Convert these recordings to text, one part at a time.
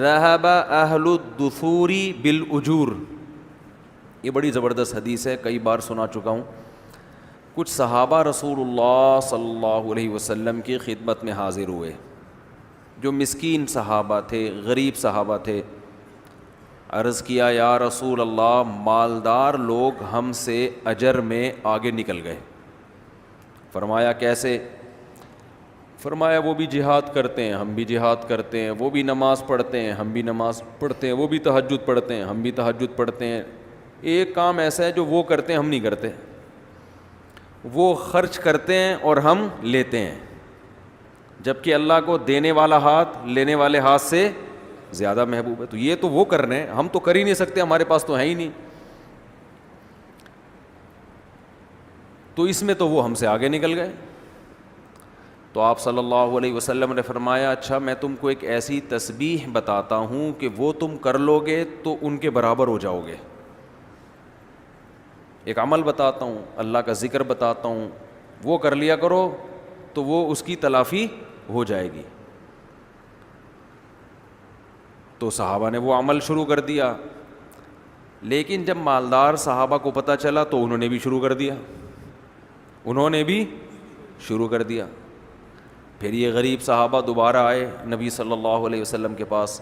ذهب اہل الدثور بالاجور. یہ بڑی زبردست حدیث ہے, کئی بار سنا چکا ہوں. کچھ صحابہ رسول اللہ صلی اللہ علیہ وسلم کی خدمت میں حاضر ہوئے, جو مسکین صحابہ تھے, غریب صحابہ تھے. عرض کیا یا رسول اللہ, مالدار لوگ ہم سے اجر میں آگے نکل گئے. فرمایا کیسے؟ فرمایا وہ بھی جہاد کرتے ہیں, ہم بھی جہاد کرتے ہیں, وہ بھی نماز پڑھتے ہیں, ہم بھی نماز پڑھتے ہیں, وہ بھی تہجد پڑھتے ہیں, ہم بھی تہجد پڑھتے ہیں. ایک کام ایسا ہے جو وہ کرتے ہیں ہم نہیں کرتے, وہ خرچ کرتے ہیں اور ہم لیتے ہیں, جبکہ اللہ کو دینے والا ہاتھ لینے والے ہاتھ سے زیادہ محبوب ہے. تو یہ تو وہ کر رہے ہیں, ہم تو کر ہی نہیں سکتے, ہمارے پاس تو ہے ہی نہیں. تو اس میں تو وہ ہم سے آگے نکل گئے. تو آپ صلی اللہ علیہ وسلم نے فرمایا اچھا میں تم کو ایک ایسی تسبیح بتاتا ہوں کہ وہ تم کر لو گے تو ان کے برابر ہو جاؤ گے. ایک عمل بتاتا ہوں, اللہ کا ذکر بتاتا ہوں, وہ کر لیا کرو تو وہ اس کی تلافی ہو جائے گی. تو صحابہ نے وہ عمل شروع کر دیا. لیکن جب مالدار صحابہ کو پتہ چلا تو انہوں نے بھی شروع کر دیا. پھر یہ غریب صحابہ دوبارہ آئے نبی صلی اللہ علیہ وسلم کے پاس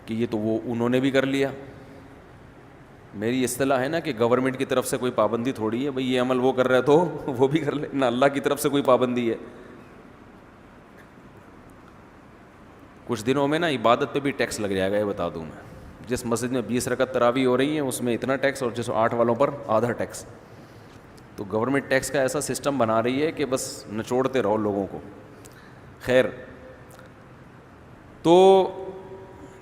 کہ یہ تو وہ انہوں نے بھی کر لیا. میری اصطلاح ہے نا کہ گورنمنٹ کی طرف سے کوئی پابندی تھوڑی ہے بھئی یہ عمل وہ کر رہا ہے تو وہ بھی کر لے, نہ اللہ کی طرف سے کوئی پابندی ہے. کچھ دنوں میں نا عبادت پہ بھی ٹیکس لگ جائے گا, یہ بتا دوں میں. جس مسجد میں 20 رکعت تراویح ہو رہی ہیں اس میں اتنا ٹیکس, اور جس 8 والوں پر آدھا ٹیکس. تو گورنمنٹ ٹیکس کا ایسا سسٹم بنا رہی ہے کہ بس نچوڑتے رہو لوگوں کو. خیر, تو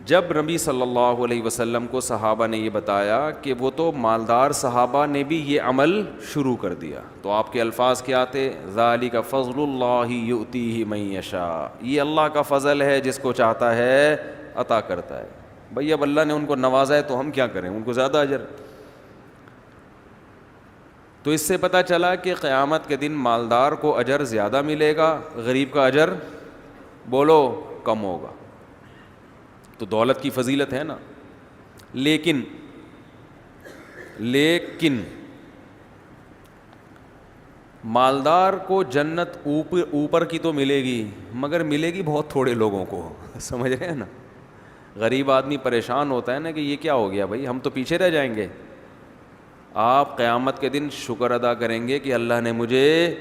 جب نبی صلی اللہ علیہ وسلم کو صحابہ نے یہ بتایا کہ وہ تو مالدار صحابہ نے بھی یہ عمل شروع کر دیا, تو آپ کے الفاظ کیا تھے؟ ذالک فضل اللہ یؤتیہ من یشاء, یہ اللہ کا فضل ہے, جس کو چاہتا ہے عطا کرتا ہے. بھئی اب اللہ نے ان کو نوازا ہے تو ہم کیا کریں, ان کو زیادہ اجر. تو اس سے پتہ چلا کہ قیامت کے دن مالدار کو اجر زیادہ ملے گا, غریب کا اجر بولو کم ہوگا. تو دولت کی فضیلت ہے نا. لیکن مالدار کو جنت اوپر کی تو ملے گی, مگر ملے گی بہت تھوڑے لوگوں کو. سمجھ رہے ہیں نا. غریب آدمی پریشان ہوتا ہے نا کہ یہ کیا ہو گیا بھائی, ہم تو پیچھے رہ جائیں گے. آپ قیامت کے دن شکر ادا کریں گے کہ اللہ نے مجھے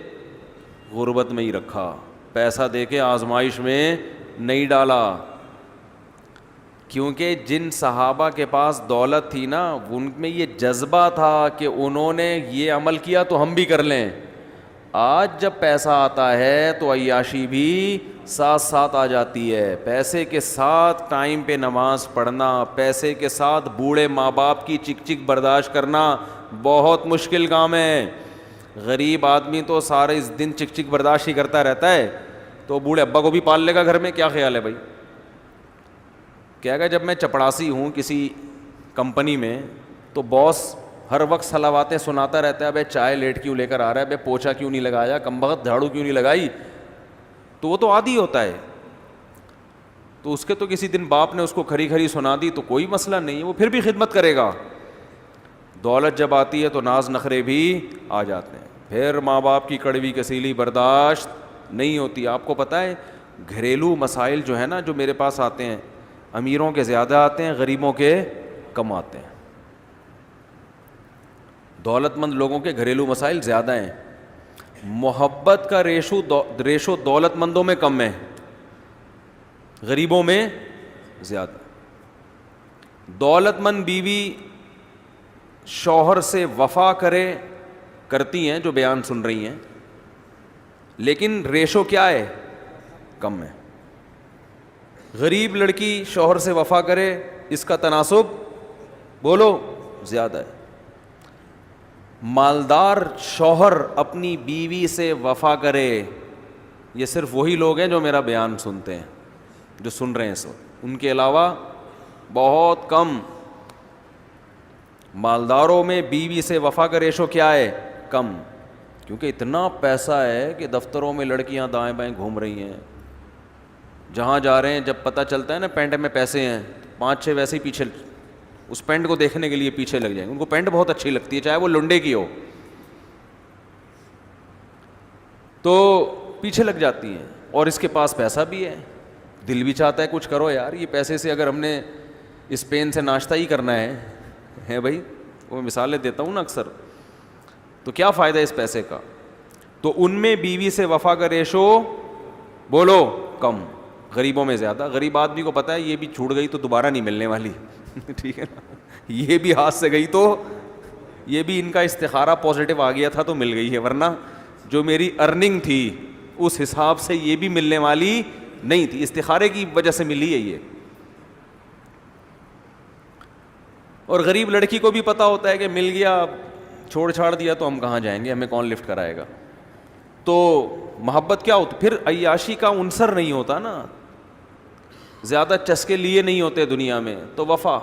غربت میں ہی رکھا, پیسہ دے کے آزمائش میں نہیں ڈالا. کیونکہ جن صحابہ کے پاس دولت تھی نا, ان میں یہ جذبہ تھا کہ انہوں نے یہ عمل کیا تو ہم بھی کر لیں. آج جب پیسہ آتا ہے تو عیاشی بھی ساتھ ساتھ آ جاتی ہے. پیسے کے ساتھ ٹائم پہ نماز پڑھنا, پیسے کے ساتھ بوڑھے ماں باپ کی چک چک برداشت کرنا بہت مشکل کام ہے. غریب آدمی تو سارے اس دن چک چک برداشت ہی کرتا رہتا ہے, تو بوڑھے ابا کو بھی پال لے گا گھر میں. کیا خیال ہے بھائی؟ کہے گا جب میں چپڑاسی ہوں کسی کمپنی میں تو باس ہر وقت صلواتیں سناتا رہتا ہے, بھائی چائے لیٹ کیوں لے کر آ رہا ہے, بھائی پوچھا کیوں نہیں لگایا, کمبخت جھاڑو کیوں نہیں لگائی. تو وہ تو عادی ہوتا ہے. تو اس کے تو کسی دن باپ نے اس کو کھری کھری سنا دی تو کوئی مسئلہ نہیں ہے, وہ پھر بھی خدمت کرے گا. دولت جب آتی ہے تو ناز نخرے بھی آ جاتے ہیں, پھر ماں باپ کی کڑوی کسیلی برداشت نہیں ہوتی. آپ کو پتہ ہے گھریلو مسائل جو ہے نا, جو میرے پاس آتے ہیں, امیروں کے زیادہ آتے ہیں, غریبوں کے کم آتے ہیں. دولت مند لوگوں کے گھریلو مسائل زیادہ ہیں. محبت کا ریشو دولت مندوں میں کم ہے, غریبوں میں زیادہ. دولت مند بیوی شوہر سے وفا کرتی ہیں, جو بیان سن رہی ہیں, لیکن ریشو کیا ہے؟ کم ہے. غریب لڑکی شوہر سے وفا کرے, اس کا تناسب بولو زیادہ ہے. مالدار شوہر اپنی بیوی سے وفا کرے, یہ صرف وہی لوگ ہیں جو میرا بیان سنتے ہیں, جو سن رہے ہیں سو, ان کے علاوہ بہت کم. مالداروں میں بیوی سے وفا کا ریشو کیا ہے؟ کم. کیونکہ اتنا پیسہ ہے کہ دفتروں میں لڑکیاں دائیں بائیں گھوم رہی ہیں, جہاں جا رہے ہیں جب پتہ چلتا ہے نا پینٹ میں پیسے ہیں، 5-6 ویسے ہی پیچھے اس پینٹ کو دیکھنے کے لیے پیچھے لگ جائیں گے. ان کو پینٹ بہت اچھی لگتی ہے چاہے وہ لنڈے کی ہو، تو پیچھے لگ جاتی ہیں. اور اس کے پاس پیسہ بھی ہے، دل بھی چاہتا ہے کچھ کرو یار، یہ پیسے سے اگر ہم نے اسپین سے ناشتہ ہی کرنا ہے بھائی، وہ مثالیں دیتا ہوں نا اکثر، تو کیا فائدہ اس پیسے کا. تو ان میں بیوی سے وفا کا ریشو بولو کم، غریبوں میں زیادہ. غریب آدمی کو پتہ ہے یہ بھی چھوٹ گئی تو دوبارہ نہیں ملنے والی ٹھیک ہے نا، یہ بھی ہاتھ سے گئی تو یہ بھی ان کا استخارہ پازیٹیو آ گیا تھا تو مل گئی ہے، ورنہ جو میری ارننگ تھی اس حساب سے یہ بھی ملنے والی نہیں تھی، استخارے کی وجہ سے ملی ہے یہ. اور غریب لڑکی کو بھی پتہ ہوتا ہے کہ مل گیا، چھوڑ چھاڑ دیا تو ہم کہاں جائیں گے، ہمیں کون لفٹ کرائے گا. تو محبت کیا ہوتی پھر، عیاشی کا عنصر نہیں ہوتا نا، زیادہ چسکے لیے نہیں ہوتے دنیا میں. تو وفا،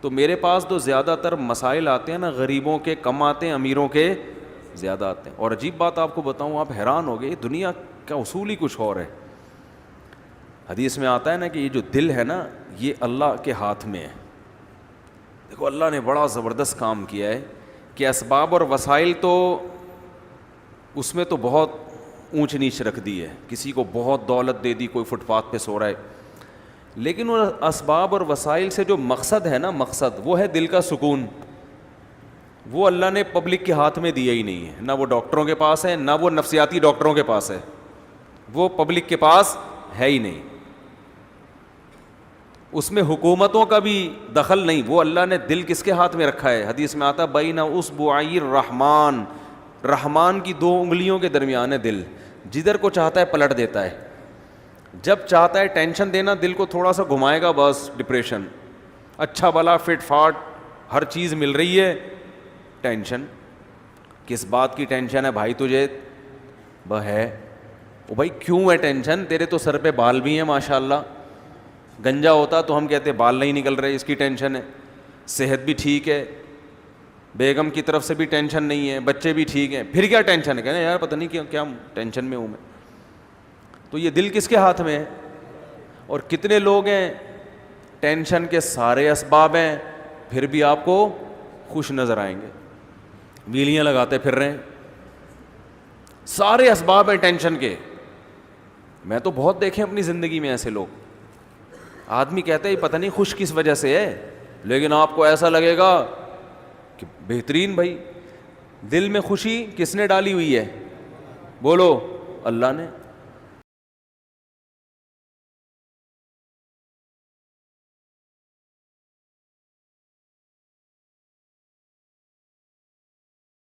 تو میرے پاس تو زیادہ تر مسائل آتے ہیں نا غریبوں کے کم آتے ہیں، امیروں کے زیادہ آتے ہیں. اور عجیب بات آپ کو بتاؤں، آپ حیران ہو گئے، دنیا کا اصول ہی کچھ اور ہے. حدیث میں آتا ہے نا کہ یہ جو دل ہے نا یہ اللہ کے ہاتھ میں ہے. دیکھو اللہ نے بڑا زبردست کام کیا ہے کہ اسباب اور وسائل تو اس میں تو بہت اونچ نیچ رکھ دی ہے، کسی کو بہت دولت دے دی، کوئی فٹ پاتھ پہ سو رہا ہے، لیکن وہ اسباب اور وسائل سے جو مقصد ہے نا، مقصد وہ ہے دل کا سکون. وہ اللہ نے پبلک کے ہاتھ میں دیا ہی نہیں ہے، نہ وہ ڈاکٹروں کے پاس ہے، نہ وہ نفسیاتی ڈاکٹروں کے پاس ہے، وہ پبلک کے پاس ہے ہی نہیں. اس میں حکومتوں کا بھی دخل نہیں، وہ اللہ نے دل کس کے ہاتھ میں رکھا ہے. حدیث میں آتا بین اصبعی الرحمن، رحمان کی 2 انگلیوں کے درمیان ہے دل، جدھر کو چاہتا ہے پلٹ دیتا ہے. جب چاہتا ہے ٹینشن دینا دل کو تھوڑا سا گھمائے گا بس ڈپریشن، اچھا بلا فٹ فاٹ ہر چیز مل رہی ہے ٹینشن. کس بات کی ٹینشن ہے بھائی تجھے؟ ہے وہ بھائی کیوں ہے ٹینشن؟ تیرے تو سر پہ بال بھی ہیں ماشاءاللہ، گنجا ہوتا تو ہم کہتے بال نہیں نکل رہے، اس کی ٹینشن ہے. صحت بھی ٹھیک ہے، بیگم کی طرف سے بھی ٹینشن نہیں ہے، بچے بھی ٹھیک ہیں، پھر کیا ٹینشن ہے؟ کہنا یار پتہ نہیں کیا ٹینشن میں ہوں میں. تو یہ دل کس کے ہاتھ میں ہے؟ اور کتنے لوگ ہیں ٹینشن کے سارے اسباب ہیں پھر بھی آپ کو خوش نظر آئیں گے، ویلیاں لگاتے پھر رہے ہیں. سارے اسباب ہیں ٹینشن کے. میں تو بہت دیکھے اپنی زندگی میں ایسے لوگ، آدمی کہتا ہے پتہ نہیں خوش کس وجہ سے ہے، لیکن آپ کو ایسا لگے گا کہ بہترین. بھائی دل میں خوشی کس نے ڈالی ہوئی ہے؟ بولو اللہ نے.